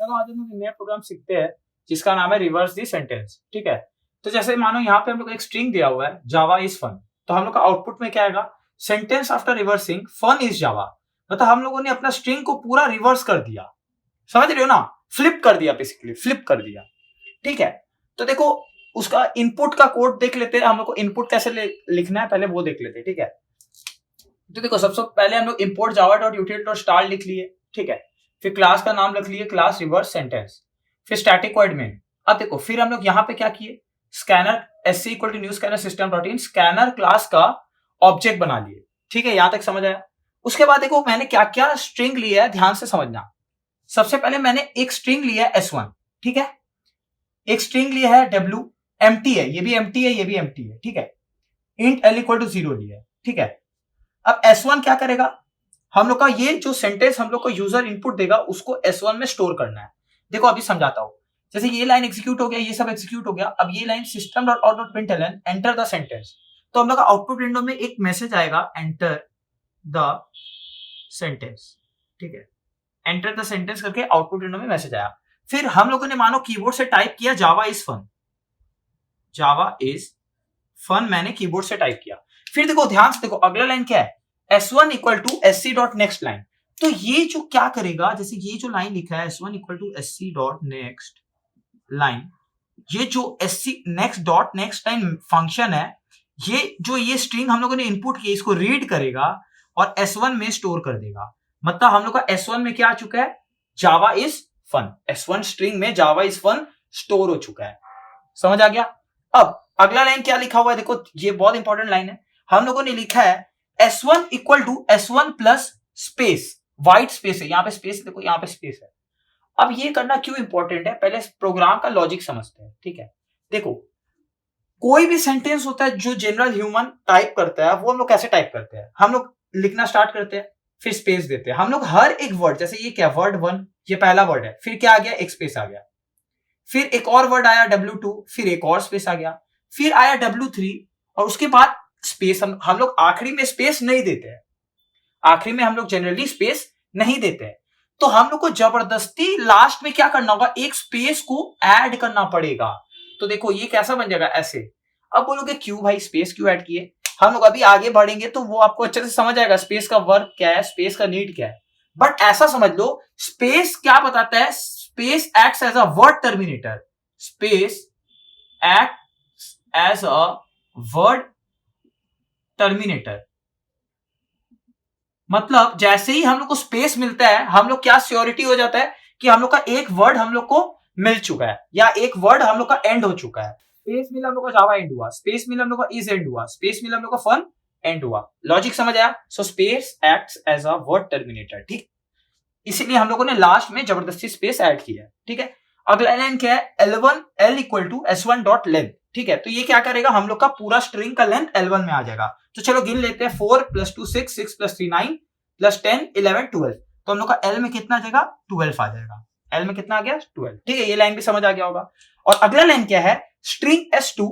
चलो आज हम लोग नया प्रोग्राम सीखते हैं जिसका नाम है रिवर्स दी सेंटेंस। ठीक है, तो जैसे मानो यहाँ पे हम लोग एक स्ट्रिंग दिया हुआ है जावा इज फन, तो हम लोग का आउटपुट में क्या आएगा, sentence after reversing fun is Java. मतलब हम लोगों ने अपना स्ट्रिंग को पूरा रिवर्स कर दिया, समझ रहे हो ना, फ्लिप कर दिया, बेसिकली फ्लिप कर दिया। ठीक है, तो देखो उसका इनपुट का कोड देख लेते हैं, हम लोग को इनपुट कैसे लिखना है पहले वो देख लेते हैं। ठीक है, तो देखो सबसे पहले हम लोग import Java dot यूटिल dot star लिख लिए। ठीक है, फिर क्लास का नाम रख लिए क्लास रिवर्स सेंटेंस, फिर स्टैटिक वॉइड मेन। अब देखो फिर हम लोग यहाँ पे क्या किए, scanner SC equal to new scanner system dot in scanner class का ऑब्जेक्ट बना लिए। ठीक है, यहां तक समझ आया। उसके बाद देखो मैंने क्या क्या स्ट्रिंग लिया है, ध्यान से समझना। सबसे पहले मैंने एक स्ट्रिंग लिया है S1। ठीक है, एक स्ट्रिंग लिया है W, एम्प्टी है, ये भी एम्प्टी है, ये भी एम्प्टी है। ठीक है, इंट L इक्वल टू 0 लिया है। ठीक है, अब S1 क्या करेगा, हम लोग का ये जो सेंटेंस हम लोग को यूजर इनपुट देगा उसको S1 में स्टोर करना है। देखो अभी समझाता हूं, जैसे ये लाइन एग्जीक्यूट हो गया, ये सब एग्जीक्यूट हो गया, अब ये line system dot out dot println enter the sentence, तो हम लोग का आउटपुट विंडो में एक मैसेज आएगा एंटर द सेंटेंस। ठीक है, एंटर द सेंटेंस करके आउटपुट विंडो में मैसेज आया। फिर हम लोगों ने मानो कीबोर्ड से टाइप किया Java is fun, Java is fun मैंने कीबोर्ड से टाइप किया। फिर देखो ध्यान से देखो अगला लाइन क्या है, S1 equal to SC dot next line. तो ये जो क्या करेगा, जैसे ये जो लाइन लिखा है S1 equal to SC dot next line, ये जो SC next dot next line function है, ये जो ये स्ट्रिंग हम लोगों ने इनपुट की इसको रीड करेगा और S1 में स्टोर कर देगा। मतलब हम लोग का S1 में क्या आ चुका है, जावा इज फन, S1 स्ट्रिंग में जावा इज फन स्टोर हो चुका है। समझ आ गया। अब अगला लाइन क्या लिखा हुआ है, देखो ये बहुत इंपॉर्टेंट लाइन है। हम लोगों ने लिखा है S1 equal to S1 plus space, white space है, यहां पे स्पेस, देखो यहां पे स्पेस है। अब ये करना क्यों इंपॉर्टेंट है, पहले प्रोग्राम का लॉजिक समझते हैं। ठीक है, देखो कोई भी सेंटेंस होता है जो जनरल ह्यूमन टाइप करता है, वो हम लोग कैसे टाइप करते हैं, हम लोग लिखना स्टार्ट करते हैं, फिर स्पेस देते हैं। हम लोग हर एक वर्ड, जैसे ये क्या वर्ड 1, ये पहला वर्ड है, फिर क्या आ गया, एक स्पेस आ गया, फिर एक और वर्ड आया W2, फिर एक और स्पेस आ गया, फिर आया W3 और उसके बाद स्पेस। हम लोग आखिरी में स्पेस नहीं देते हैं, आखिरी में हम लोग जनरली स्पेस नहीं देते हैं। तो हम लोग को जबरदस्ती लास्ट में क्या करना होगा, एक स्पेस को ऐड करना पड़ेगा। तो देखो ये कैसा बन जाएगा, ऐसे। अब बोलोगे क्यों भाई स्पेस क्यों ऐड किए, हम लोग अभी आगे बढ़ेंगे तो वो आपको अच्छे से समझ आएगा स्पेस का वर्क क्या है, स्पेस का नीड क्या है। बट ऐसा समझ लो, स्पेस क्या बताता है, space acts as a word terminator, space acts as a word terminator. मतलब जैसे ही हम लोग को स्पेस मिलता है, हम लोग क्या श्योरिटी हो जाता है कि हम लोग का एक वर्ड हम लोग को मिल चुका है, या एक वर्ड हम लोग का एंड हो चुका है। स्पेस मिला हम लोग का जावा एंड हुआ, स्पेस मिला हम लोग का इज एंड हुआ, स्पेस मिला हम लोग का फन एंड हुआ। लॉजिक समझ आया। So space acts as a word terminator. ठीक, इसीलिए हम लोगों ने लास्ट में जबरदस्ती स्पेस ऐड किया है। ठीक है, अगला लाइन क्या है, L equal to S1 dot length. ठीक है, तो ये क्या करेगा, हम लोग का पूरा स्ट्रिंग का लेंथ L1 में आ जाएगा। तो चलो गिन लेते हैं, 4 प्लस 2 6, 6 प्लस 3 9 प्लस 10 11 12। तो हम लोग का L में कितना आ जाएगा, 12 आ जाएगा। L में कितना आ गया, 12। ठीक है, ये लाइन भी समझ आ गया होगा। और अगला लाइन क्या है, स्ट्रिंग S2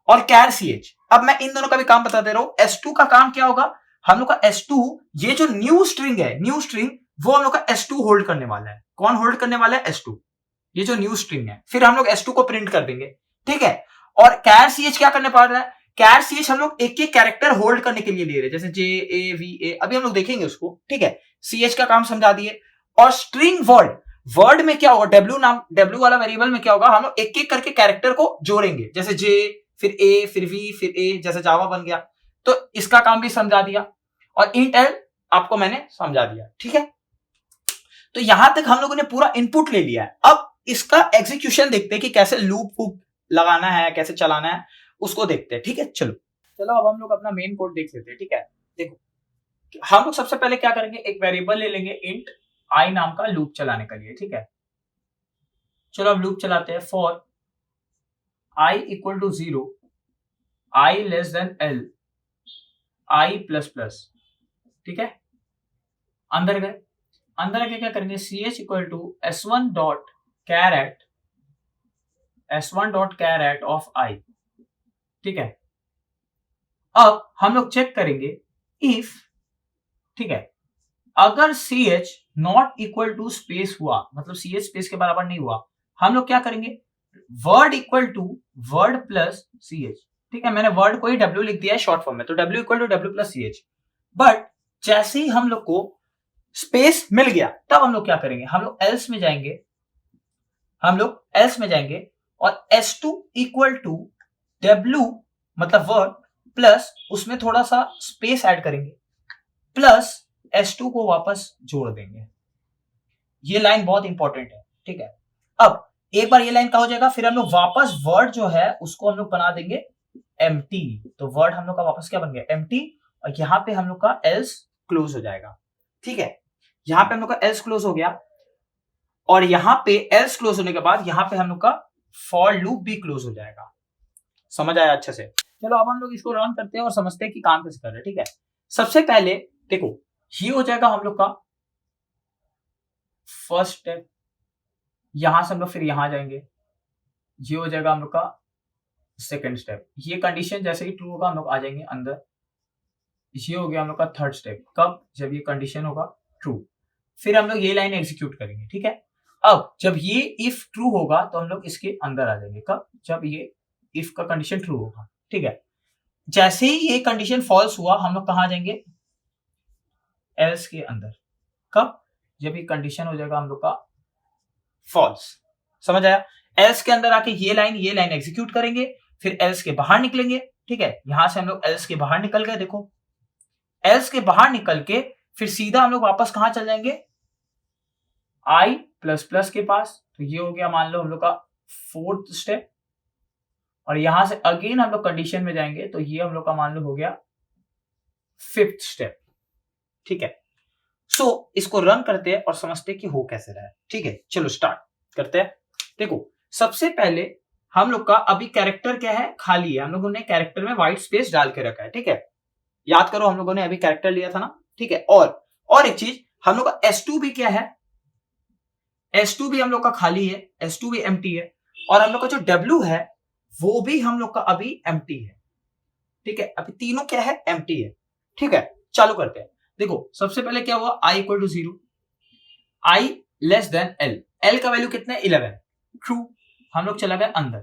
और कैर CH। अब मैं इन दोनों का भी काम बता दे रहा हूं। S2 का काम क्या होगा, हम लोग का S2 ये जो न्यू स्ट्रिंग है, न्यू स्ट्रिंग वो हम लोग का S2 होल्ड करने वाला है। कौन होल्ड करने वाला है, S2, ये जो न्यू स्ट्रिंग है। फिर हम लोग S2 को प्रिंट कर देंगे। ठीक है, और कैर CH क्या करने पड़ रहा है, कैर CH हम लोग एक एक कैरेक्टर होल्ड करने के लिए ले रहे हैं, जैसे JAVA, अभी हम लोग देखेंगे उसको। ठीक है, CH का काम समझा दिए। और स्ट्रिंग वर्ड, वर्ड में क्या होगा, W वाला वेरिएबल में क्या होगा, हम लोग एक एक करके कैरेक्टर को जोड़ेंगे, जैसे J फिर A फिर V फिर A, जैसे जावा बन गया। तो इसका काम भी समझा दिया। और इंट L आपको मैंने समझा दिया। ठीक है, तो यहां तक हम लोगों ने पूरा इनपुट ले लिया है। अब इसका एग्जीक्यूशन देखते हैं कि कैसे लूप वूप लगाना है, कैसे चलाना है, उसको देखते हैं। ठीक है, चलो चलो अब हम लोग अपना मेन कोड देख लेते हैं। ठीक है, देखो हम लोग सबसे पहले क्या करेंगे, एक वेरिएबल ले लेंगे इंट I नाम का लूप चलाने के लिए। ठीक है, चलो अब लूप चलाते हैं। For I equal to 0, I less than L, I plus plus. ठीक है, अंदर गए, अंदर आके क्या करेंगे, CH equal to S1 dot char at, S1 dot char at of I। ठीक है, अब हम लोग चेक करेंगे इफ, ठीक है, अगर CH not equal to space हुआ, मतलब CH स्पेस के बराबर नहीं हुआ, हम लोग क्या करेंगे, word equal to word plus CH। ठीक है, मैंने वर्ड को ही W लिख दिया है शॉर्ट फॉर्म में, तो W equal to W plus CH। But जैसे ही हम लोग को स्पेस मिल गया तब हम लोग क्या करेंगे, हम लोग एल्स में जाएंगे, और S2 इक्वल टू W मतलब वर्ड प्लस उसमें थोड़ा सा स्पेस ऐड करेंगे, प्लस S2 को वापस जोड़ देंगे। ये लाइन बहुत इंपॉर्टेंट है। ठीक है, अब एक बार ये लाइन का हो जाएगा, फिर हम लोग वापस वर्ड जो है उसको हम लोग बना देंगे एम्प्टी। तो वर्ड हम लोग का वापस क्या बन गया, एम्प्टी, और यहां पे हम लोग का एल्स क्लोज हो जाएगा। ठीक है, यहां पे हम लोग का एल्स क्लोज हो गया, और यहां पे एल्स क्लोज होने के बाद यहां पे हम लोग का फॉर लूप भी क्लोज हो जाएगा। समझ आया अच्छे से? चलो अब हम लोग इसको रन करते हैं और समझते हैं कि काम कैसे कर रहे हैं। ठीक है, सबसे पहले देखो, ये हो जाएगा हम लोग का फर्स्ट स्टेप, यहां से हम लोग फिर यहां जाएंगे, ये हो जाएगा हम लोग का सेकेंड स्टेप। ये कंडीशन जैसे ही ट्रू होगा हम लोग आ जाएंगे अंदर, ये हो गया हम लोग का थर्ड स्टेप। कब, जब ये कंडीशन होगा ट्रू, फिर हम लोग ये लाइन एग्जीक्यूट करेंगे। ठीक है, अब जब ये इफ ट्रू होगा तो हम लोग इसके अंदर आ जाएंगे। कब, जब ये इफ का कंडीशन ट्रू होगा। ठीक है, जैसे ही ये कंडीशन फॉल्स हुआ हम लोग कहां जाएंगे, एल्स के अंदर। कब, जब ये कंडीशन हो जाएगा हम लोग का फॉल्स। समझ आया? एल्स के अंदर आके ये लाइन एग्जीक्यूट करेंगे, फिर एल्स के बाहर निकलेंगे। ठीक है, यहां से हम लोग एल्स के बाहर निकल गए, देखो एल्स के बाहर निकल के फिर सीधा हम लोग वापस कहां चल जाएंगे, आई प्लस प्लस के पास। तो ये हो गया मान लो हम लोग का फोर्थ स्टेप, और यहां से अगेन हम लोग कंडीशन में जाएंगे, तो ये हम लोग का मान लो हो गया फिफ्थ स्टेप। ठीक है, सो इसको रन करते हैं और समझते हैं कि हो कैसे रहा है। ठीक है, चलो स्टार्ट करते हैं। देखो सबसे पहले हम लोग का अभी कैरेक्टर क्या है, खाली है, हम लोगों ने कैरेक्टर में व्हाइट स्पेस डाल के रखा है। ठीक है, याद करो हम लोगों ने अभी कैरेक्टर लिया था ना। ठीक है, और एक चीज, हम लोग का S2 भी क्या है, S2 भी हम लोग का खाली है, S2 भी एम्प्टी है, और हम लोग का जो W है वो भी हम लोग का अभी एम्प्टी है। ठीक है, अभी तीनों क्या है, एम्प्टी है। ठीक है, चालू करते हैं। देखो सबसे पहले क्या हुआ, I equal to 0, I less than L, L का वैल्यू कितना है, 11, ट्रू। हम लोग चला गए अंदर।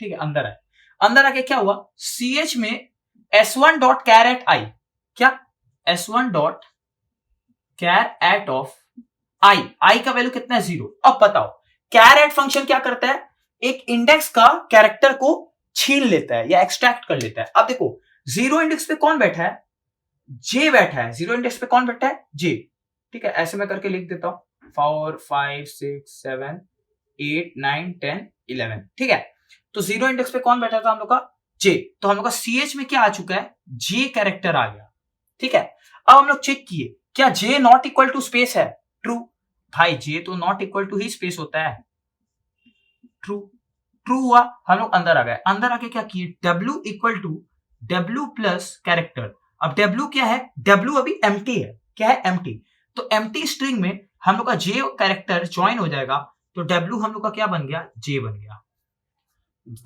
ठीक है, अंदर आए, अंदर आके क्या हुआ, CH में S1 dot char at I, क्या S1 dot char at of I का वैल्यू कितना है, 0। अब बताओ कैर एट फंक्शन क्या करता है, एक इंडेक्स का कैरेक्टर को छीन लेता है या एक्सट्रैक्ट कर लेता है। अब देखो 0 इंडेक्स पे कौन बैठा है, J बैठा है, 0 इंडेक्स पे कौन बैठा है, J। ठीक है, ऐसे मैं करके लिख देता हूं, 4 5 6 7 8 9 10 11। ठीक है, तो 0 इंडेक्स पे कौन बैठा था हम लोग का, J। तो हम लोग का CH में क्या आ चुका है, J कैरेक्टर आ गया। ठीक है, अब हम लोग चेक किए क्या J not equal to space है, ट्रू। भाई J तो नॉट इक्वल टू ही स्पेस होता है, ट्रू। ट्रू हुआ, हम लोग अंदर आ गए, अंदर आके क्या किए, W equal to W plus character. अब W क्या है, W अभी एम्प्टी है, क्या है, एम्प्टी। तो एम्प्टी स्ट्रिंग में हम लोग का J कैरेक्टर ज्वाइन हो जाएगा, तो W हम लोग का क्या बन गया, J बन गया।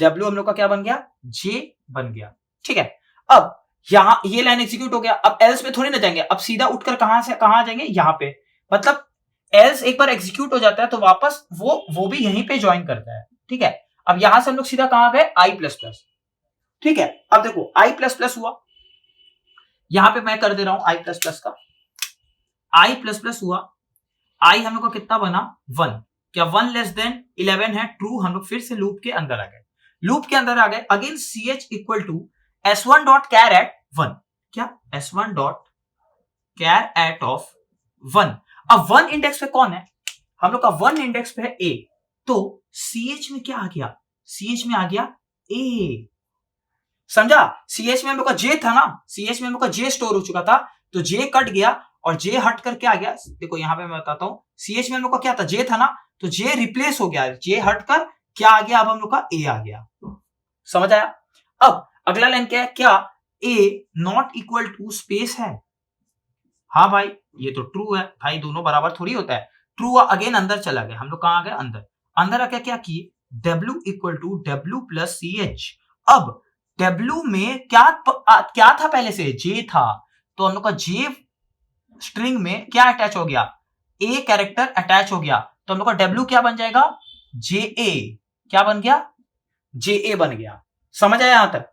W हम लोग का क्या बन गया, J बन गया। ठीक है, अब यहां ये लाइन एग्जीक्यूट हो गया, अब एल्स में थोड़ी ना जाएंगे, अब सीधा उठकर कहां से कहां आ जाएंगे, यहां पे। मतलब एल्स एक बार एग्जीक्यूट हो जाता है तो वापस वो भी यहीं पे ज्वाइन करता है। ठीक है, अब यहां से हम लोग सीधा कहां गए, I प्लस प्लस। ठीक है, अब देखो I प्लस प्लस हुआ, यहां पे मैं कर दे रहा हूं I प्लस प्लस का, I प्लस प्लस हुआ, I हम लोग का कितना बना, 1। क्या 1 लेस देन 11 है, ट्रू। हम लोग फिर से लूप के अंदर आ गए, लूप के अंदर आ गए, again CH equal to S1 dot char at 1, क्या S1 dot char at of 1। अब 1 इंडेक्स पे कौन है, हम लोग का 1 इंडेक्स पे है A, तो CH में क्या आ गया, CH में आ गया A। समझा, CH में हम लोग का J था ना, CH में हम लोग का J स्टोर हो चुका था, तो J कट गया और J हट कर क्या आ गया, देखो यहां पे मैं बताता हूं, CH में हम लोग का क्या था, J था ना, तो J रिप्लेस हो गया, J हट कर क्या आ गया, अब हम लोग का A आ गया। समझ आया? अब अगला लाइन क्या है, क्या A not equal to space है, हाँ भाई ये तो ट्रू है, भाई दोनों बराबर थोड़ी होता है, ट्रू हुआ, अगेन अंदर चला गया, हम लोग कहां आ गए, अंदर। अंदर आके क्या किए, W equal to W plus CH। अब W में क्या था, पहले से J था, तो हम लोग का J स्ट्रिंग में क्या अटैच हो गया, ए कैरेक्टर अटैच हो गया, तो हम लोग का डब्ल्यू क्या बन जाएगा, जे ए, क्या बन गया, जे ए बन गया। समझ आया यहां तक?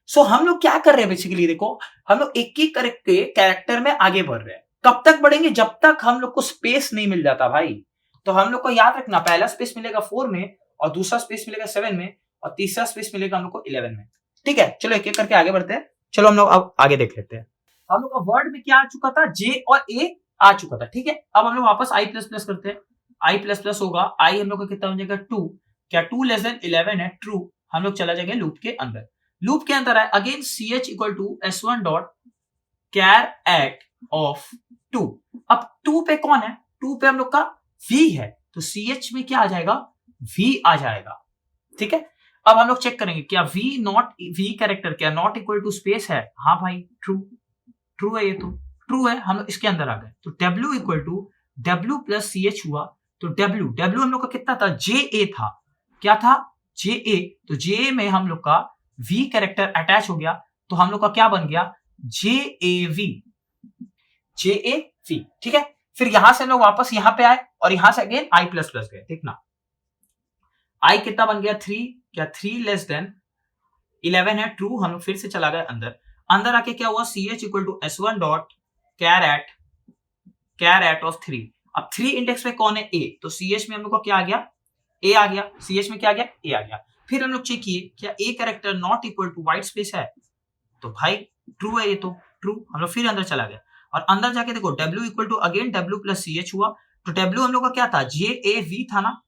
सो हम लोग क्या कर रहे हैं बेसिकली, देखो हम लोग एक एक करके कैरेक्टर में आगे बढ़ रहे हैं। कब तक बढ़ेंगे, जब तक हम लोग को स्पेस नहीं मिल जाता भाई। तो हम लोग को याद रखना, पहला स्पेस मिलेगा 4 में, और दूसरा स्पेस मिलेगा 7 में, और तीसरा स्पेस मिलेगा हम लोग को 11 में। ठीक है, चलो एक एक करके आगे बढ़ते हैं। चलो हम लोग अब आगे देख लेते हैं। हम लोग का वर्ड में क्या आ चुका था, जे और ए आ चुका था। ठीक है, अब हम लोग वापस आई प्लस प्लस करते हैं। आई प्लस प्लस होगा, आई हम लोग का कितना हो जाएगा 2, क्या 2 लेस देन 11 है, ट्रू। हम लोग चला जाएंगे लूप के अंदर। लूप के अंदर है again ch equal to s1 dot char at of 2। अब 2 पे कौन है, 2 पे हम लोग का v है, तो ch में क्या आ जाएगा, v आ जाएगा। ठीक है, अब हम लोग चेक करेंगे क्या v कैरेक्टर क्या नॉट इक्वल टू स्पेस है, हाँ भाई ट्रू, ट्रू है, ये तो ट्रू है। हम लोग इसके अंदर आ गए, तो w equal to w plus ch हुआ, तो w हम लोग का कितना था, जे ए था, क्या था, जे ए, तो जे ए में हम लोग का v कैरेक्टर अटैच हो गया, तो हम लोग का क्या बन गया, जे A V, J A V. ठीक है, फिर यहां से हम लोग वापस यहां पे आए, और यहां से अगेन आई प्लस प्लस गए। देखना आई कितना बन गया 3, क्या 3 लेस देन 11 है, ट्रू। हम लोग फिर से चला गए अंदर, अंदर आके क्या हुआ, ch equal to s1 dot char at of 3। अब 3 इंडेक्स में कौन है, a, तो ch में हम लोग का क्या आ गया, a आ गया, ch में क्या आ गया, a आ गया। फिर हम लोग चेक किए क्या a character not equal to white space है, तो भाई ट्रू है, ये तो ट्रू। हम लोग फिर अंदर चला गया, और अंदर जाके देखो w equal to again w plus ch हुआ, तो w हम लोग का क्या था, जे ए वी था ना,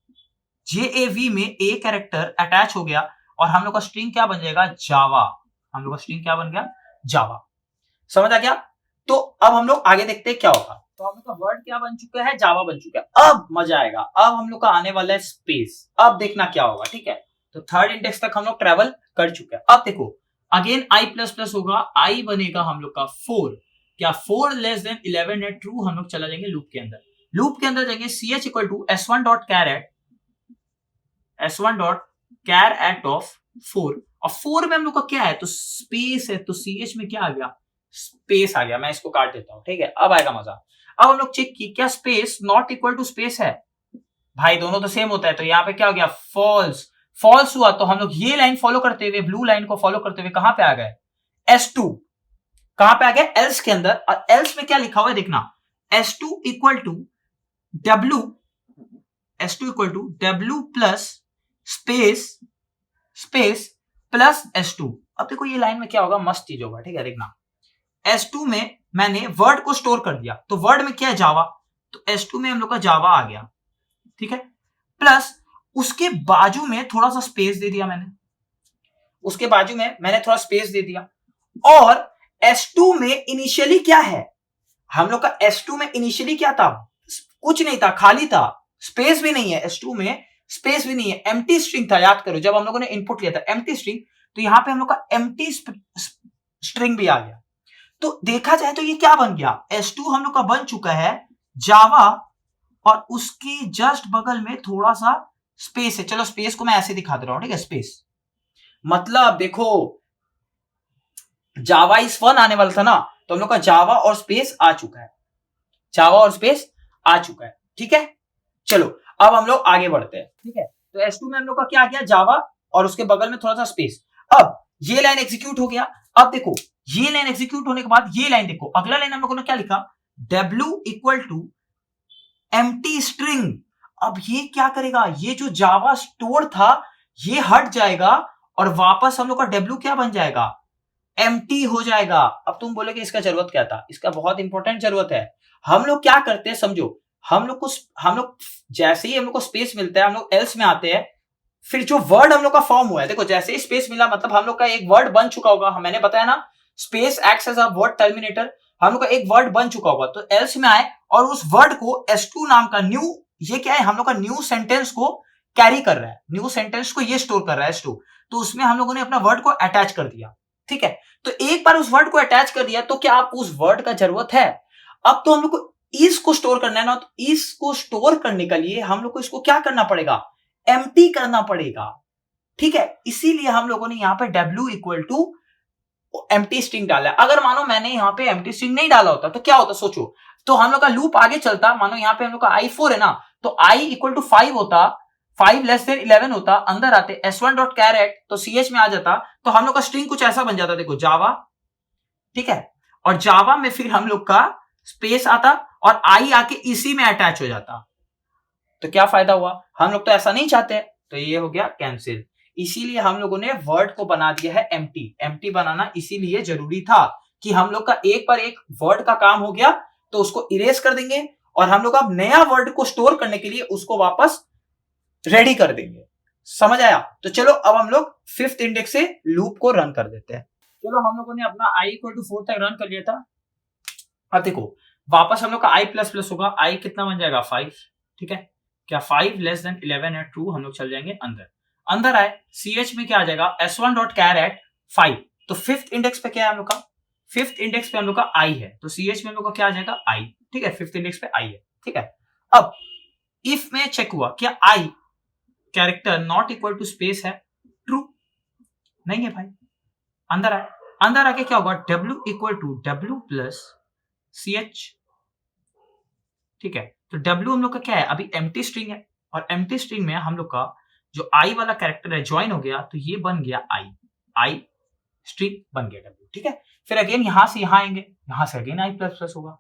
जे ए वी में a कैरेक्टर अटैच हो गया, और हम लोग का स्ट्रिंग क्या बन जाएगा, जावा। हम लोग का स्ट्रिंग क्या बन गया, जावा। समझ आ गया? तो अब हम लोग आगे देखते हैं क्या होगा। तो हम लोग का वर्ड क्या बन चुका है, जावा बन चुका है। अब मजा आएगा, अब हम लोग का आने वाला है स्पेस। अब देखना क्या होगा। ठीक है, तो थर्ड इंडेक्स तक हम लोग ट्रेवल कर चुके हैं। अब देखो अगेन आई प्लस प्लस होगा, आई बनेगा हम लोग का 4, क्या 4 लेस देन 11 है, ट्रू। हम लोग चला जाएंगे लूप के अंदर, लूप के अंदर जाएंगे ch equal to s1 dot char at of 4, और 4 में हम लोग का क्या है, तो स्पेस है, तो ch में क्या आ गया, स्पेस आ गया। मैं इसको काट देता हूं। ठीक है, अब आएगा मजा। अब हम लोग चेक की क्या space not equal to space है, भाई दोनों तो सेम होता है, तो यहाँ पे क्या हो गया, फॉल्स। फॉल्स हुआ, तो हम लोग ये लाइन फॉलो करते हुए, ब्लू लाइन को फॉलो करते हुए कहां पे आ गए, S2। कहां पे आ गए, एल्स के अंदर। और एल्स में क्या लिखा हुआ है देखना, S2 equal to W, S2 equal to W plus space plus S2। अब देखो ये लाइन में क्या होगा, मस्त चीज होगा। ठीक है, देखना S2 में मैंने वर्ड को स्टोर कर दिया, तो वर्ड में क्या है, जावा, तो S2 में हम लोग का जावा आ गया। ठीक है, प्लस उसके बाजू में थोड़ा सा स्पेस दे दिया मैंने, उसके बाजू में मैंने थोड़ा स्पेस दे दिया, और S2 में इनिशियली क्या है, हम लोग का S2 में इनिशियली क्या था, कुछ नहीं था, खाली था, स्पेस भी नहीं है, S2 में स्पेस भी नहीं है, एम्प्टी स्ट्रिंग था। याद करो जब हम लोगों ने इनपुट लिया था एम्प्टी स्ट्रिंग, तो यहां पे हम लोग का एम्प्टी स्ट्रिंग भी आ गया। तो देखा जाए तो ये क्या बन गया, S2 हम लोग का बन चुका है जावा, और उसके जस्ट बगल में थोड़ा सा स्पेस है। चलो स्पेस को मैं ऐसे दिखा दे रहा हूं। ठीक है, स्पेस मतलब देखो जावा इस 1 आने वाला था ना, तो हम लोग का जावा और स्पेस आ चुका है, जावा और स्पेस आ चुका है। ठीक है, चलो अब हम लोग आगे बढ़ते हैं। ठीक है, तो S2 में हम लोग का क्या आ गया, जावा, और उसके बगल में थोड़ा सा स्पेस। अब ये लाइन एग्जीक्यूट हो गया। अब देखो ये लाइन एग्जीक्यूट होने के बाद ये लाइन देखो, अगला लाइन हम लोगों ने क्या लिखा, W equal to empty string. अब ये क्या करेगा, ये जो जावा स्टोर था ये हट जाएगा, और वापस हम लोग का W क्या बन जाएगा, एम्प्टी हो जाएगा। अब तुम बोलोगे इसका जरूरत क्या था, इसका बहुत इंपॉर्टेंट जरूरत है। हम लोग क्या करते हैं समझो, हम लोग जैसे ही हम लोग को स्पेस मिलता है, हम लोग एल्स में आते हैं, फिर जो वर्ड हम लोग का फॉर्म हुआ है, देखो जैसे ही स्पेस मिला मतलब हम लोग का एक वर्ड बन चुका होगा। मैंने बताया ना, space acts as a word terminator, हम लोग का एक वर्ड बन चुका होगा। तो एल्स में आए, और उस वर्ड को S2 नाम का न्यू, ये क्या है, हम लोग का न्यू सेंटेंस को कैरी कर रहा है, न्यू सेंटेंस को ये स्टोर कर रहा है S2, तो उसमें हम लोगों ने अपना वर्ड को अटैच कर दिया। ठीक है, तो एक बार उस वर्ड को अटैच कर दिया, तो क्या आप उस वर्ड का जरूरत है, अब तो हम लोग को इस को स्टोर करना है ना, तो इस को स्टोर करने के लिए हम लोग को इसको क्या करना पड़ेगा, एम्प्टी करना पड़ेगा। ठीक है, इसीलिए हम लोगों ने यहां पे W equal to empty string डाला है। अगर मानो मैंने यहां पे एम्प्टी स्ट्रिंग नहीं डाला होता तो क्या होता, सोचो तो हम लोग का लूप आगे चलता, मानो यहाँ पे हम लोग का i4 है ना, तो i इक्वल टू 5 होता, 5 लेस देन 11 होता, अंदर आते s1 डॉट कैरेट तो ch में आ जाता, तो हम लोग का स्ट्रिंग कुछ ऐसा बन जाता, देखो जावा, ठीक है, और जावा में फिर हम लोग का स्पेस आता और i आके इसी में अटैच हो जाता। तो क्या फायदा हुआ, हम लोग तो ऐसा नहीं चाहते, तो ये हो गया कैंसिल। इसीलिए हम लोगों ने वर्ड को बना दिया है एम्प्टी। एम्प्टी बनाना इसीलिए जरूरी था कि हम लोग का एक पर एक वर्ड का काम हो गया तो उसको इरेज कर देंगे और हम लोग अब नया वर्ड को स्टोर करने के लिए उसको वापस रेडी कर देंगे। समझ आया? तो चलो अब हम लोग 5th इंडेक्स से लूप को रन कर देते हैं। चलो हम लोगों ने अपना i इक्वल टू 4 तक रन कर लिया था। अब देखो वापस हम लोग का i प्लस प्लस होगा, i कितना बन जाएगा 5, ठीक है, क्या 5 लेस देन 11 है ट्रू, हम लोग चल जाएंगे अंदर। अंदर आए ch में क्या आ जाएगा s1 डॉट कैरेट 5, तो 5th इंडेक्स पे क्या है हम लोग का, 5th इंडेक्स पे हम लोग का i है, तो ch में हम लोग का क्या आ जाएगा i, ठीक है, 5th इंडेक्स पे i है, ठीक है। अब इफ में चेक हुआ क्या i character not equal to space है, ट्रू नहीं है भाई। अंदर आए, अंदर आके क्या होगा w equal to w plus ch, ठीक है, तो w हम लोग का क्या है अभी एम्प्टी स्ट्रिंग है, और एम्प्टी स्ट्रिंग में हम लोग का जो i वाला कैरेक्टर है ज्वाइन हो गया, तो ये बन गया i स्ट्रिंग बन गया w, ठीक है। फिर अगेन यहां से यहां आएंगे, यहां से अगेन i प्लस प्लस होगा,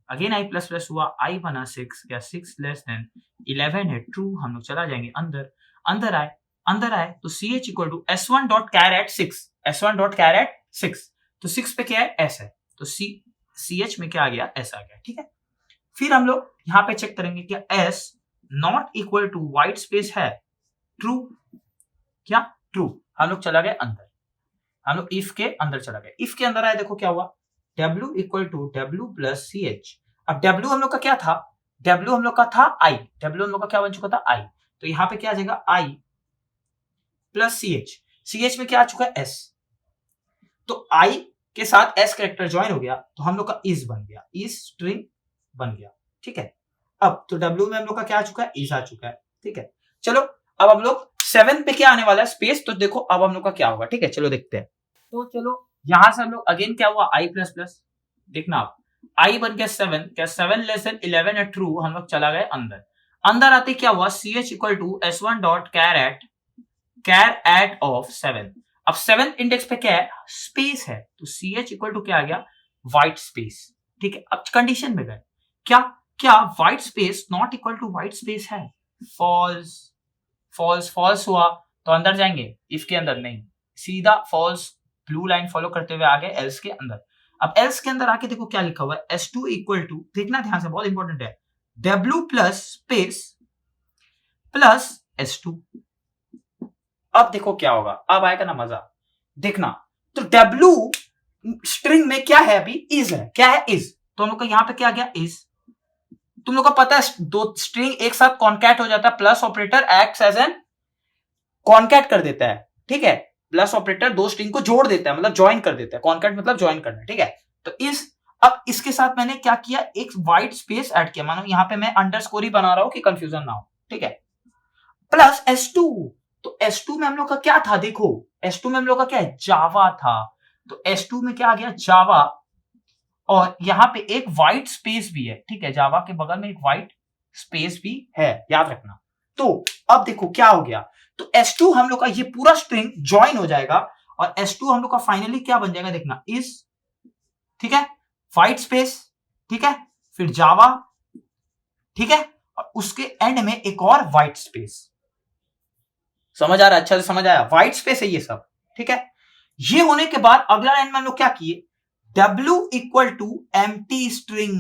अगेन i प्लस प्लस हुआ, i बना 6, क्या 6 लेस देन 11 है ट्रू, हम लोग चला जाएंगे अंदर। अंदर आए, अंदर आए तो ch equal to s1 dot char at 6, s1 dot char at 6, तो 6 पे क्या है s है, तो ch में क्या आ गया s आ गया, ठीक है। फिर हम लोग यहां पे चेक करेंगे क्या s not equal to white space है, ट्रू, क्या ट्रू, हम लोग चला गए अंदर, हम लोग इफ के अंदर चला गए। इफ के अंदर आए, देखो क्या हुआ w equal to w plus ch। अब w हम लोग का क्या था, w हम लोग का था i, w हम लोग का क्या बन चुका था i, तो यहां पे क्या आ जाएगा i प्लस ch में क्या आ चुका है s, तो i के साथ s कैरेक्टर ज्वाइन हो गया, तो हम लोग का is बन गया, is स्ट्रिंग बन गया, ठीक है। अब तो w में हम लोग का क्या आ चुका है is आ चुका है, ठीक है। चलो अब हम लोग 7 पे क्या आने वाला है स्पेस, तो देखो अब हम लोग का क्या होगा, ठीक है, चलो देखते हैं। तो चलो यहां से हम लोग अगेन क्या हुआ i प्लस प्लस, देखना आप i बन गया 7, क्या 7 लेस देन 11 है ट्रू, हम लोग चला गए अंदर। अंदर आते क्या हुआ ch equal to s1 dot char at of 7, अब 7th इंडेक्स पे क्या है स्पेस है, तो ch इक्वल टू क्या आ गया व्हाइट स्पेस, ठीक है। अब कंडीशन में गए, क्या क्या white space not equal to white space है, फॉल्स, फॉल्स फॉल्स हुआ, तो अंदर जाएंगे, इफ के अंदर नहीं, सीधा फॉल्स ब्लू लाइन फॉलो करते हुए आ गए एल्स के अंदर। अब एल्स के अंदर आके देखो क्या लिखा हुआ है s2 इक्वल टू, देखना ध्यान से बहुत इंपॉर्टेंट है, w plus space plus s2। अब देखो क्या होगा, अब आएगा ना मजा, देखना, तो w स्ट्रिंग में क्या है अभी is है, क्या है is, तो हम लोग का यहां पे क्या आ गया is, तुम लोग को पता है दो स्ट्रिंग एक साथ कॉन्कैट हो जाता है, plus operator acts as an concat कर देता है, ठीक है, प्लस ऑपरेटर दो स्ट्रिंग को जोड़ देता है, मतलब ज्वाइन कर देता है, कॉन्कैट मतलब ज्वाइन करना, ठीक है। तो इस अब इसके साथ मैंने क्या किया, एक व्हाइट स्पेस ऐड किया, मानो यहां पे मैं अंडरस्कोर ही बना रहा हूं कि कंफ्यूजन ना हो, ठीक है, प्लस s2, तो s2 में हम लोग का क्या था, देखो s2 में हम लोग का क्या है जावा था, तो s2 में क्या आ गया जावा, और यहां पे एक व्हाइट स्पेस भी है, ठीक है, जावा के बगल में एक व्हाइट स्पेस भी है, याद रखना। तो अब देखो क्या हो गया, तो s2 हम लोग का ये पूरा स्ट्रिंग ज्वाइन हो जाएगा, और s2 हम लोग का फाइनली क्या बन जाएगा, देखना इस, ठीक है, व्हाइट स्पेस, ठीक है, फिर जावा, ठीक है, और उसके एंड में एक और व्हाइट स्पेस। समझ आ रहा है, अच्छा से समझ आया, व्हाइट स्पेस है ये सब, ठीक है। ये होने के बाद अगला लाइन में हम लोग क्या किए, w equal to empty string,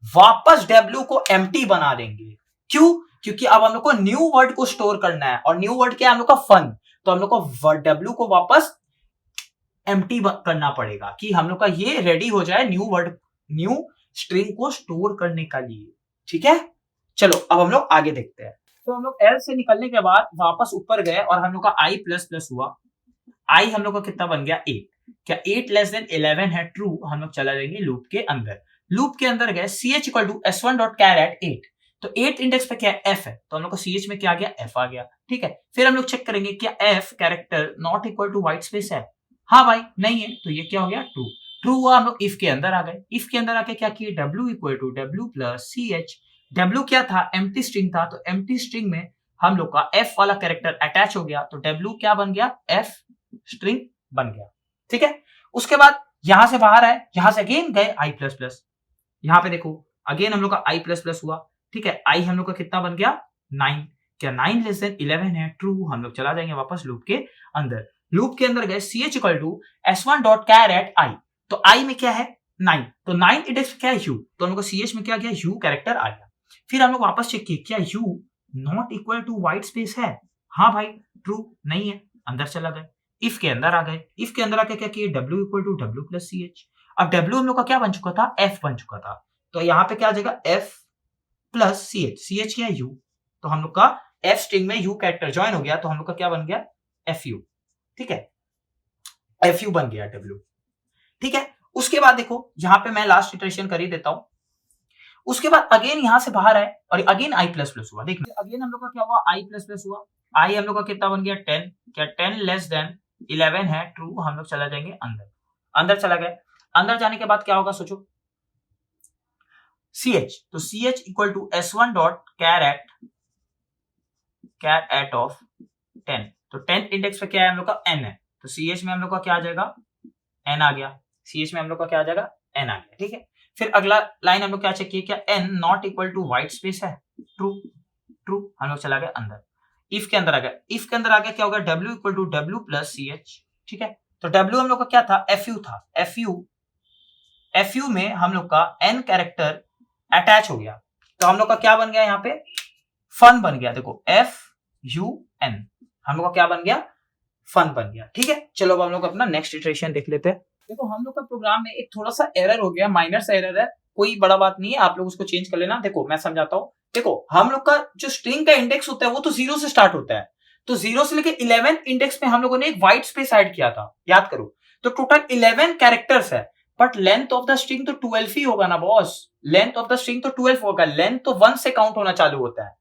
वापस w को एम्प्टी बना देंगे, क्यों, क्योंकि अब हम लोग को न्यू वर्ड को स्टोर करना है, और न्यू वर्ड क्या है हम लोग का फन, तो हम लोग को w को वापस एम्प्टी करना पड़ेगा कि हम लोग का ये रेडी हो जाए न्यू वर्ड, न्यू स्ट्रिंग को स्टोर करने का लिए, ठीक है। चलो अब हम लोग आगे देखते हैं। तो हम लोग एल से निकलने के बाद वापस ऊपर गए और हम लोग का i प्लस प्लस हुआ, i हम लोग का कितना बन गया 8, क्या 8 लेस देन 11 है ट्रू, हम लोग चला जाएंगे लूप के अंदर। लूप के अंदर गए ch equal to s1 dot char at 8, तो 8 इंडेक्स पे क्या है f है, तो हम लोग का ch में क्या आ गया f आ गया, ठीक है। फिर हम लोग चेक करेंगे क्या f character not equal to white space है, हाँ भाई नहीं है, तो ये क्या हो गया ट्रू, ट्रू हुआ, हम लोग इफ के अंदर आ गए। इफ के अंदर आके क्या किए, w equal to w plus C H. w क्या था, एम्प्टी स्ट्रिंग था, तो एम्प्टी स्ट्रिंग में हम लोग का f वाला कैरेक्टर अटैच हो गया, तो w क्या बन गया, f स्ट्रिंग बन गया। ठीक है, उसके बाद यहां से बाहर आए, यहां से अगेन गए i प्लस प्लस, यहां पे देखो अगेन हम लोग का i प्लस प्लस हुआ। ठीक है, i हम लोग का कितना बन गया, 9। क्या 9 लेस देन 11 है, ट्रू। हम लोग चला जाएंगे वापस लूप के अंदर। लूप के अंदर गए, ch equal to s1 dot char at i, तो i में क्या है 9, तो 9 इंडेक्स क्या है u, तो हम लोग को ch में क्या गया, u कैरेक्टर आ गया। फिर हम लोग वापस चेक किए, क्या u not equal to white space है, हाँ भाई ट्रू नहीं है, अंदर चला गए। इफ के अंदर आ गए, इफ के अंदर आके क्या किए, w equal to w plus C H. अब w हम लोग का क्या बन चुका था, f बन चुका था, तो यहाँ पे क्या आ जाएगा, f plus C H. C H क्या है, u, तो हम लोग का f स्ट्रिंग में u कैरेक्टर ज्वाइन हो गया, तो हम लोग का क्या बन गया, fu। ठीक है, fu बन गया w। ठीक है, उसके बाद देखो यहां पे मैं लास्ट इटरेशन कर ही देता हूं। उसके बाद अगेन यहां से बाहर आए और अगेन i प्लस प्लस हुआ। देखना अगेन हम लोग का क्या हुआ, i प्लस प्लस हुआ। i हम लोग का कितना बन गया, 10। क्या 10 लेस देन 11 है, ट्रू। हम लोग चला जाएंगे अंदर, अंदर चला गए। अंदर जाने के बाद क्या होगा सोचो, ch, तो ch equal to s1 dot char at of 10, तो 10 इंडेक्स पे क्या है हम लोग का n है, तो ch में हम लोग का क्या आ जाएगा, n आ गया। ch में हम लोग का क्या आ जाएगा, n आ गया। ठीक है, फिर अगला लाइन हम लोग क्या चेक किए, क्या n not equal to white space है, ट्रू। ट्रू, हम लोग चला गए अंदर। इफ के अंदर आ गया, इफ के अंदर आ गया क्या होगा, w equal to w plus C H. ठीक है, तो w हम लोग का क्या था, fu था। fu में हम लोग का n कैरेक्टर अटैच हो गया, तो हम लोग का क्या बन गया, यहाँ पे फन बन गया। देखो fun, हम लोग का क्या बन गया, फन बन गया। ठीक है, चलो अब हम लोग अपना नेक्स्ट इटरेशन देख लेते हैं। देखो हम लोग का प्रोग्राम में एक थोड़ा सा एरर हो गया, माइनर सा एरर है, कोई बड़ा बात नहीं है, आप लोग उसको चेंज कर लेना। देखो मैं समझाता हूँ। देखो हम लोग का जो स्ट्रिंग का इंडेक्स होता है वो तो 0 से स्टार्ट होता है, तो 0 से लेकर 11 इंडेक्स में हम लोगों ने एक व्हाइट स्पेस ऐड किया था, याद करो। तो टोटल 11 कैरेक्टर्स है, but length of the string तो 12 ही होगा ना boss, length of the string तो 12 होगा, लेंथ तो 1 से काउंट होना चालू होता है।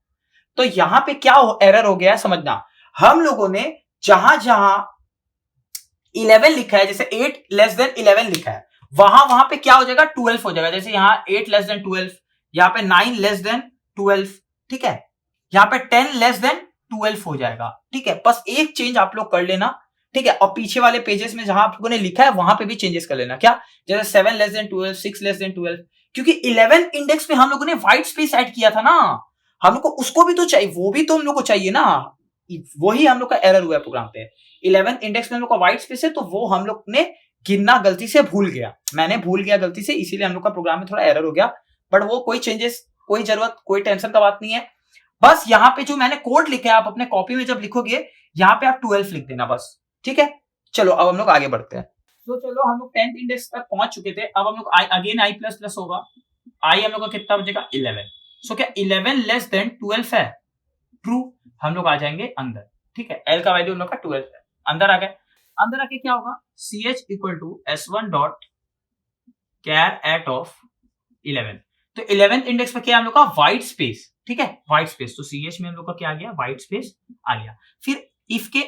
तो यहां पे क्या एरर हो गया है समझना, हम लोगों ने जहां जहां 11 लिखा है, जैसे 8 लेस देन 11 लिखा है, वहां पे क्या हो जाएगा, 12 हो जाएगा। जैसे यहाँ 8 लेस देन 12, यहाँ पे 9 लेस देन 12, ठीक है, यहाँ पे 10 लेस देन 12 हो जाएगा। ठीक है, बस एक चेंज आप लोग कर लेना। ठीक है, और पीछे वाले पेजेस में जहां आप लोगों ने लिखा है वहां पे भी चेंजेस कर लेना। क्या, जैसे 7 लेस देन 12, 6 लेस देन 12, क्योंकि 11 इंडेक्स में हम लोगों ने व्हाइट स्पेस ऐड किया था ना, हम लोग को उसको भी तो चाहिए, वो भी तो हम लोग को चाहिए ना, वही हम लोग का एरर हुआ है प्रोग्राम पे। 11 इंडेक्स में हम लोग का व्हाइट स्पेस है, तो वो हम लोग ने गिनना गलती से भूल गया, मैंने भूल गया गलती से, इसीलिए हम लोग का प्रोग्राम में थोड़ा एरर हो गया। बट वो कोई चेंजेस, कोई जरूरत, कोई टेंशन का बात नहीं है। बस यहाँ पे जो मैंने कोड लिखा है, आप अपने कॉपी में जब लिखोगे यहाँ पे आप 12 लिख देना बस। ठीक है, चलो अब हम लोग आगे बढ़ते हैं। तो चलो हम लोग 10th इंडेक्स तक पहुंच चुके थे, अब हम लोग अगेन i प्लस प्लस होगा। i हम लोग का कितना बचेगा, 11। सो क्या 11 लेस देन 12 है, ट्रू। हम लोग आ जाएंगे अंदर। ठीक है, l का वैल्यू हम लोग का 12 है, अंदर आ गए। अंदर आके क्या होगा, ch equal to s1 dot char at of 11, तो 11th इंडेक्स पे क्या हम लोग का व्हाइट स्पेस। ठीक है, व्हाइट स्पेस, तो ch में हम लोग का क्या आ गया, व्हाइट स्पेस आ गया। फिर इफ के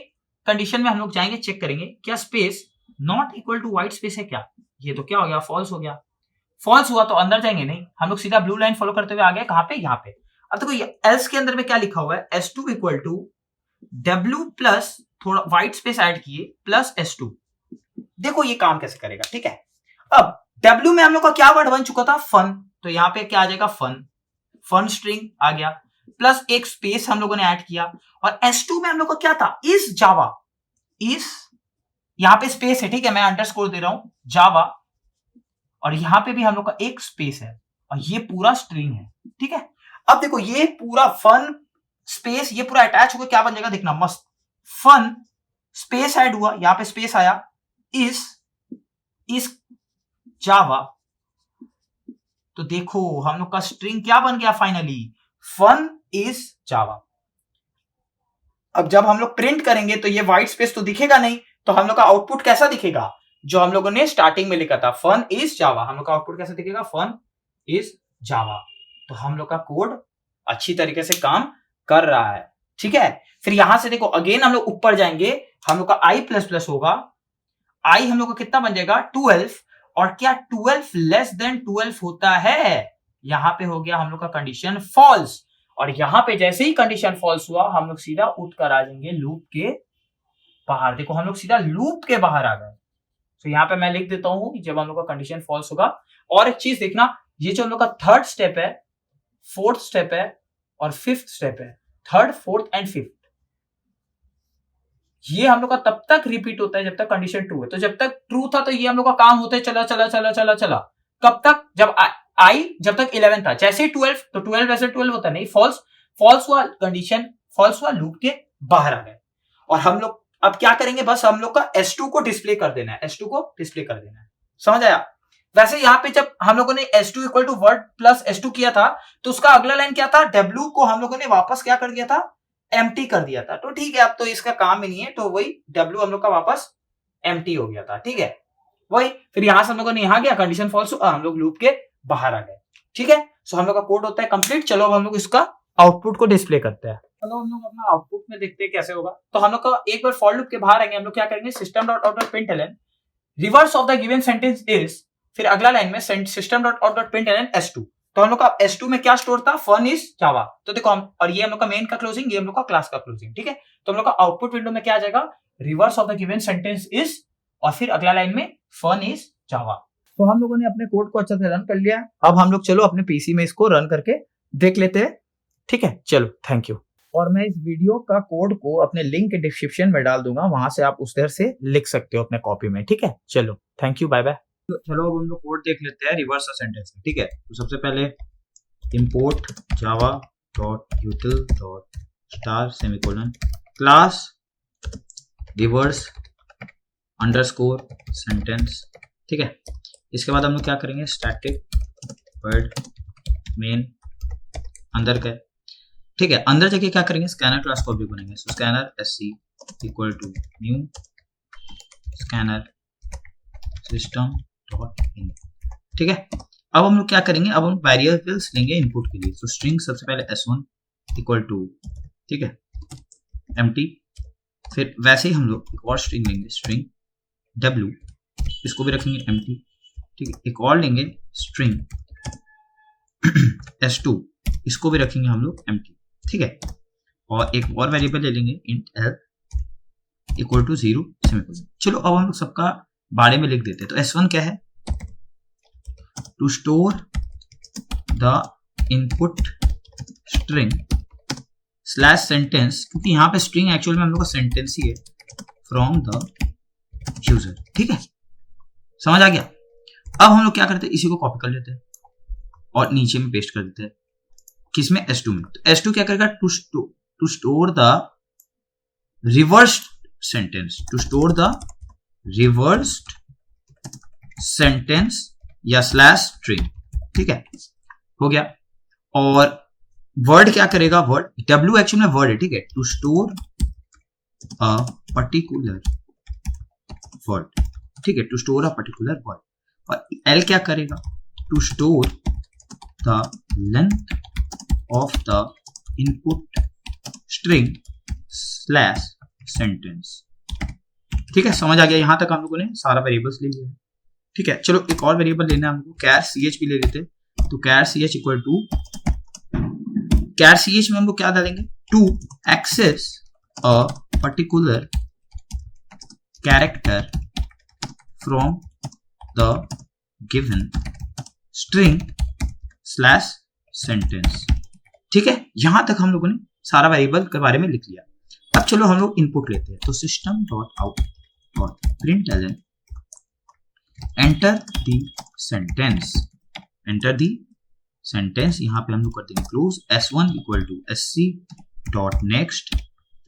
कंडीशन में हम लोग जाएंगे, चेक करेंगे क्या space not equal to white space है क्या, ये तो क्या हो गया, फॉल्स हो गया। फॉल्स हुआ तो अंदर जाएंगे नहीं, हम लोग सीधा ब्लू लाइन फॉलो करते हुए आ गए, कहां पे, यहाँ पे। अब देखो एल्स के अंदर में क्या लिखा हुआ है, s2 equal to w plus थोड़ा व्हाइट स्पेस ऐड किए प्लस s2। देखो ये काम कैसे करेगा। ठीक है, अब w में हम लोग का क्या वर्ड बन चुका था, फन, तो यहाँ पे क्या आ जाएगा, फन, फन स्ट्रिंग आ गया, प्लस एक स्पेस हम लोगों ने ऐड किया। और s2 में हम लोग का क्या था, इस जावा, इस, यहाँ पे स्पेस है, ठीक है, मैं अंडरस्कोर दे रहा हूं जावा, और यहां पे भी हम लोग का एक स्पेस है, और ये पूरा स्ट्रिंग है। ठीक है, अब देखो ये पूरा फन स्पेस, ये पूरा अटैच होकर क्या बन जाएगा, देखना मस्त, फन स्पेस ऐड हुआ, यहां पे स्पेस आया, इस जावा, तो देखो हम लोग का स्ट्रिंग क्या बन गया फाइनली, फन इज जावा। अब जब हम लोग प्रिंट करेंगे तो ये व्हाइट स्पेस तो दिखेगा नहीं, तो हम लोग का आउटपुट कैसा दिखेगा, जो हम लोगों ने स्टार्टिंग में लिखा था, फन इज जावा, हम लोग का आउटपुट कैसा दिखेगा, फन इज जावा। तो हम लोग का कोड अच्छी तरीके से काम कर रहा है। ठीक है, फिर यहां से देखो अगेन हम लोग ऊपर जाएंगे, हम लोग का i प्लस प्लस होगा, i हम लोग का कितना बन जाएगा, 12, और क्या 12 लेस देन 12 होता है? यहां पे हो गया हम लोग का कंडीशन फॉल्स, और यहां पे जैसे ही कंडीशन फॉल्स हुआ हम लोग सीधा उठकर आ जाएंगे लूप के बाहर। देखो हम लोग सीधा लूप के बाहर आ गए। तो यहाँ पे मैं लिख देता हूं जब हम लोग का कंडीशन फॉल्स होगा। और एक चीज देखना, ये जो हम लोग का थर्ड स्टेप है, फोर्थ स्टेप है और फिफ्थ स्टेप है, थर्ड फोर्थ एंड फिफ्थ, ये हम लोग का तब तक रिपीट होता है जब तक कंडीशन ट्रू है। तो जब तक ट्रू था तो ये हम लोग का काम होता है चला चला चला चला चला, कब तक? जब आई जब तक 11 था, जैसे ही 12 तो 12 वैसे 12 होता नहीं, फॉल्स हुआ, कंडीशन फॉल्स हुआ, लूप के बाहर आ गए। और हम लोग अब क्या करेंगे, बस हम लोग का S2 को डिस्प्ले कर देना है, S2 को डिस्प्ले कर देना है। समझ आया? वैसे यहाँ पे जब हम लोगों ने S2 equal to word plus S2 किया था तो उसका अगला लाइन क्या था, W को हम लोगों ने वापस क्या कर दिया था, एम्प्टी कर दिया था। तो ठीक है, अब तो इसका काम ही नहीं है, तो वही W हम लोग का वापस एम्प्टी हो गया था। ठीक है, वही फिर यहां से हम लोगों ने यहाँ गया, कंडीशन फॉल्स, हम लोग लूप के बाहर आ गए। ठीक है, सो हम लोग का कोड होता है कंप्लीट। चलो अब हम लोग इसका आउटपुट को डिस्प्ले करते हैं। चलो हम लोग अपना आउटपुट में देखते हैं कैसे होगा। तो हम लोग का एक बार फॉर लूप के बाहर आएंगे, हम लोग क्या करेंगे, system dot out dot println reverse of the given sentence is, फिर अगला लाइन में system dot out dot println S2। तो हम लोग का S2 में क्या स्टोर था, फन इज जावा। तो देखो हम, और ये हम लोग का मेन का क्लोजिंग, ये हम लोग का क्लास का क्लोजिंग। ठीक है, तो हम लोग का आउटपुट विंडो में क्या आ जाएगा, reverse of the given sentence is, और फिर अगला लाइन में फन इज जावा। तो हम लोगों ने अपने कोड को अच्छे से रन कर लिया। अब हम लोग चलो अपने पीसी में इसको रन करके देख लेते हैं। ठीक है, चलो, थैंक यू। और मैं इस वीडियो का कोड को अपने लिंक के डिस्क्रिप्शन में डाल दूंगा, वहां से आप उधर से लिख सकते हो अपने कॉपी में। ठीक है, चलो, थैंक यू, बाय बाय। तो चलो अब हम लोग कोड देख लेते हैं रिवर्स सेंटेंस में। ठीक है, तो सबसे पहले import java.util.star semicolon class reverse underscore sentence. ठीक है, इसके बाद हम लोग क्या करेंगे, स्टैटिक वर्ड मेन अंदर का। ठीक है, अंदर जाके क्या करेंगे, स्कैनर क्लास को भी बनेंगे। So scanner sc equal to new scanner system dot in. ठीक है, अब हम लोग क्या करेंगे, अब हम वेरिएबल्स लेंगे इनपुट के लिए। तो स्ट्रिंग सबसे पहले s1 इक्वल टू, ठीक है, एम्प्टी। फिर वैसे ही हम लोग एक और स्ट्रिंग लेंगे, स्ट्रिंग w, इसको भी रखेंगे एम्प्टी। ठीक है, एक और लेंगे स्ट्रिंग s2, इसको भी रखेंगे हम लोग एम्प्टी। ठीक है, और एक और वेरिएबल ले लेंगे int l equal to 0 semicolon. चलो अब हम लोग सबका बारे में लिख देते हैं। तो s1 क्या है, to store the input string slash sentence, क्योंकि यहाँ पे स्ट्रिंग एक्चुअल में हम लोग का सेंटेंस ही है, फ्रॉम द यूजर। ठीक है, समझ आ गया? अब हम लोग क्या करते हैं, इसी को कॉपी कर लेते हैं और नीचे में पेस्ट कर देते हैं। किसमें, S2 में। तो S2 क्या करेगा, to store the reversed sentence, to store the reversed sentence या स्लैश स्ट्रिंग। ठीक है, हो गया। और वर्ड क्या करेगा, वर्ड W एक्चुअल में वर्ड है। ठीक है, to store a particular word. ठीक है, to store a particular word. और L क्या करेगा, to store the length of the input string slash sentence. ठीक है, समझ आ गया? यहां तक हम लोगों ने सारा वेरिएबल्स ले लिया। ठीक है, चलो एक और वेरिएबल लेना है हमको, कैर ch भी ले लेते हैं। तो char ch equal to, char ch में हम लोग क्या डालेंगे, to access a particular character from the given string slash sentence. ठीक है, यहां तक हम लोगों ने सारा वेरिएबल के बारे में लिख लिया। अब चलो हम लोग इनपुट लेते हैं। तो system dot out dot println enter the sentence, enter the sentence. यहां पे हम लोग कर देंगे close, s1 equal to sc dot next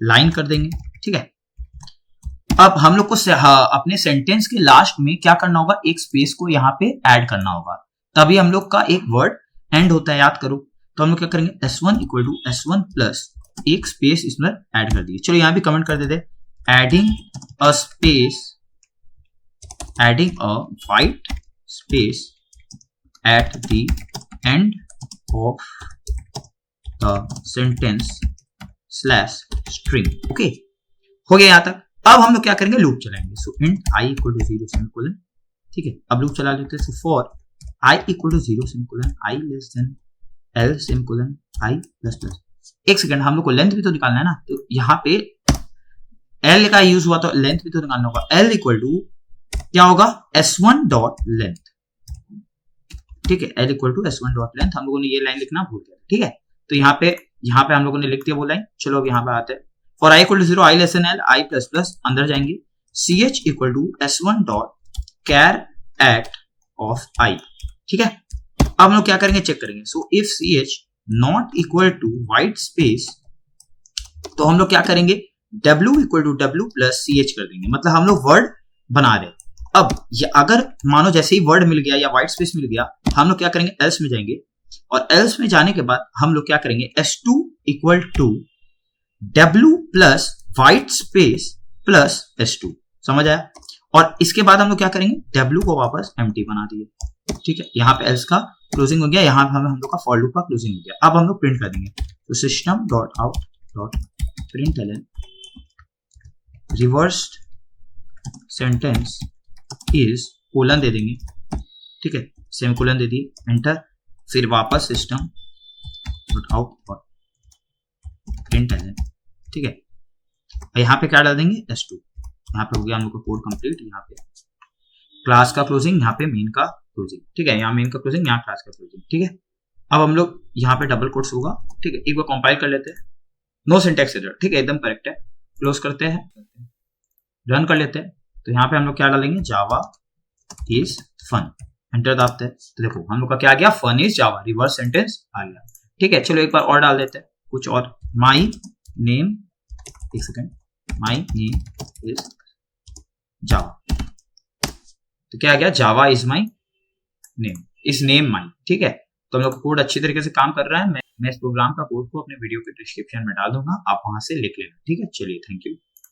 line कर देंगे। ठीक है, अब हम लोग को अपने सेंटेंस के लास्ट में क्या करना होगा, एक स्पेस को यहाँ पे ऐड करना होगा, तभी हम लोग का एक वर्ड एंड होता है, याद करो। तो हम लोग क्या करेंगे, s1 equal to s1 plus एक स्पेस इसमें ऐड कर दिए। चलो यहाँ भी कमेंट कर देते, adding a space, adding a white space at the end of the sentence slash string। Okay, हो गया यहाँ तक। अब हम लोग क्या करेंगे, लूप चलाएंगे। So int i equal to 0 semicolon, ठीक है, अब लूप चला लेते हैं। So for i equal to 0 semicolon i less than l semicolon i plus plus. एक सेकंड, हम लोग को लेंथ भी तो निकालना है ना, तो यहाँ पे l का यूज हुआ तो लेंथ भी तो निकालना होगा। l इक्वल टू क्या होगा, s1 डॉट लेंथ, ठीक है, l equal to s1 dot length. हम लोगों ने ये लाइन लिखना भूल गए, ठीक है, तो यहाँ पे हम लोगों ने लिख दिया वो लाइन। चलो अब यहाँ पे आते हैं। For i equal to 0 i less than l i plus plus, अंदर जाएंगे, ch equal to s1 dot char at of i, ठीक है। अब हम लोग क्या करेंगे, चेक करेंगे। So if ch not equal to white space, तो हम लोग क्या करेंगे, w equal to w plus ch कर देंगे, मतलब हम लोग वर्ड बना रहे। अब ये अगर मानो जैसे ही वर्ड मिल गया या व्हाइट स्पेस मिल गया, हम लोग क्या करेंगे, एल्स में जाएंगे, और एल्स में जाने के बाद हम लोग क्या करेंगे, s2 equal to w plus white space plus s2, समझ आया। और इसके बाद हम लोग क्या करेंगे, w को वापस एम्प्टी बना दिए, ठीक है। यहाँ पे एल्स का क्लोजिंग हो गया, यहाँ पे हम लोग का फॉर लूप का क्लोजिंग हो गया। अब हम लोग प्रिंट कर देंगे, तो system dot out dot println reversed sentence is colon दे देंगे, ठीक है, सेमीकोलन दे दिए, एंटर, फिर वापस system dot out dot println, ठीक है। यहाँ पे क्या डाल देंगे, s2। यहाँ पे हो गया हम लोग का कोड कंप्लीट। यहाँ पे क्लास का क्लोजिंग, यहाँ पे मेन का क्लोजिंग, ठीक है, यहाँ मेन का क्लोजिंग, यहाँ क्लास का क्लोजिंग, ठीक है। अब हम लोग यहाँ पे डबल कोट्स होगा, ठीक है, एक बार कंपाइल कर लेते हैं, नो सिंटैक्स एरर, ठीक है, एकदम करेक्ट है। क्लोज करते हैं, रन कर लेते हैं, तो यहाँ पे हम लोग क्या डालेंगे, जावा इज फन, एंटर दाबते हैं, तो देखो हम लोग का क्या आ गया, fun is Java, reverse sentence आ गया, ठीक है। चलो एक बार और डाल देते हैं कुछ और, माई नेम, एक second, my name is Java, तो क्या आ गया, Java is my name, is name my, ठीक है। तो हम लोग का कोड अच्छी तरीके से काम कर रहा है। मैं इस प्रोग्राम का कोड को अपने वीडियो के डिस्क्रिप्शन में डाल दूंगा, आप वहां से लिख लेना, ठीक है। चलिए, थैंक यू।